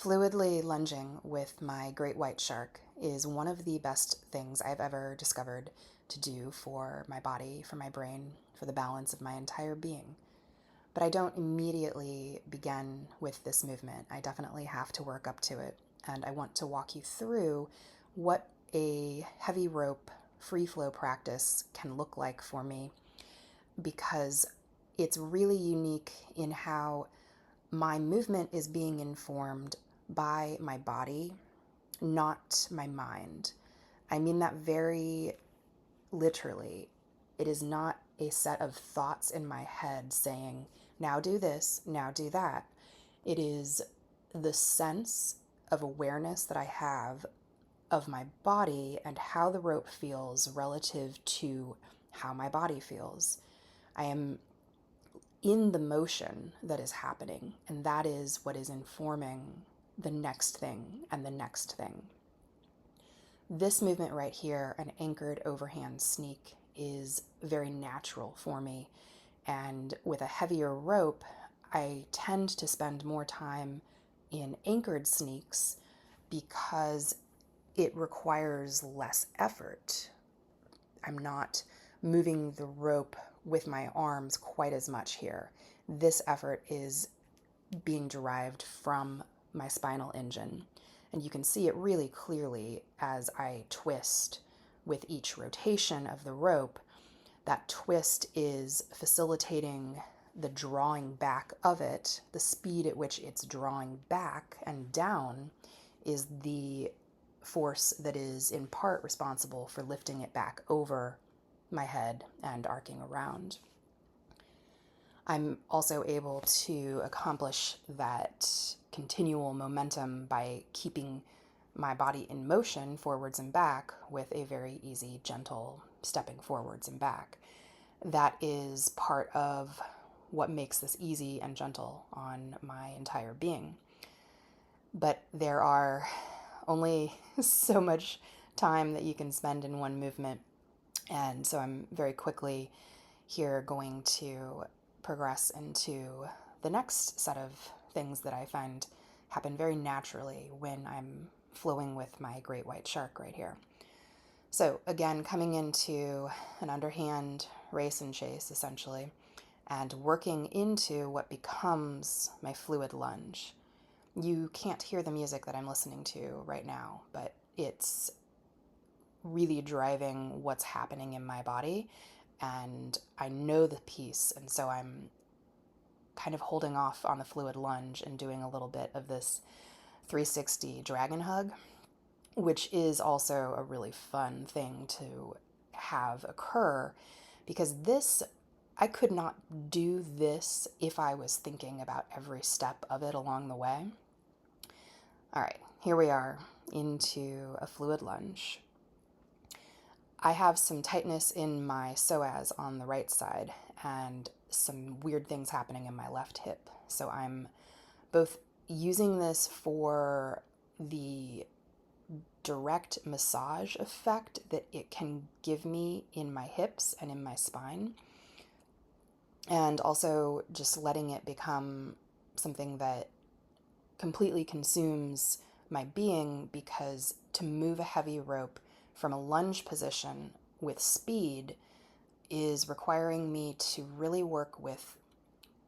Fluidly lunging with my great white shark is one of the best things I've ever discovered to do for my body, for my brain, for the balance of my entire being. But I don't immediately begin with this movement. I definitely have to work up to it. And I want to walk you through what a heavy rope free flow practice can look like for me, because it's really unique in how my movement is being informed by my body, not my mind. I mean that very literally. It is not a set of thoughts in my head saying, now do this, now do that. It is the sense of awareness that I have of my body and how the rope feels relative to how my body feels. I am in the motion that is happening, and that is what is informing the next thing and the next thing. This movement right here, an anchored overhand sneak, is very natural for me, and with a heavier rope, I tend to spend more time in anchored sneaks because it requires less effort. I'm not moving the rope with my arms quite as much here. This effort is being derived from my spinal engine. And you can see it really clearly as I twist with each rotation of the rope. That twist is facilitating the drawing back of it. The speed at which it's drawing back and down is the force that is in part responsible for lifting it back over my head and arcing around. I'm also able to accomplish that continual momentum by keeping my body in motion forwards and back with a very easy, gentle stepping forwards and back. That is part of what makes this easy and gentle on my entire being. But there are only so much time that you can spend in one movement, and so I'm very quickly here going to progress into the next set of things that I find happen very naturally when I'm flowing with my great white shark right here. So again, coming into an underhand race and chase essentially, and working into what becomes my fluid lunge. You can't hear the music that I'm listening to right now, but it's really driving what's happening in my body, and I know the piece, and so I'm kind of holding off on the fluid lunge and doing a little bit of this 360 dragon hug, which is also a really fun thing to have occur, because I could not do this if I was thinking about every step of it along the way. All right, here we are into a fluid lunge. I have some tightness in my psoas on the right side and some weird things happening in my left hip. So I'm both using this for the direct massage effect that it can give me in my hips and in my spine, and also just letting it become something that completely consumes my being, because to move a heavy rope from a lunge position with speed is requiring me to really work with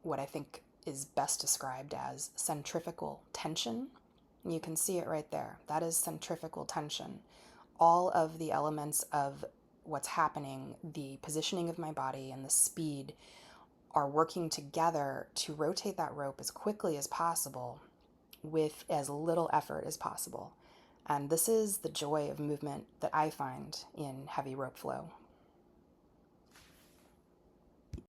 what I think is best described as centrifugal tension. You can see it right there. That is centrifugal tension. All of the elements of what's happening, the positioning of my body and the speed, are working together to rotate that rope as quickly as possible with as little effort as possible. And this is the joy of movement that I find in heavy rope flow,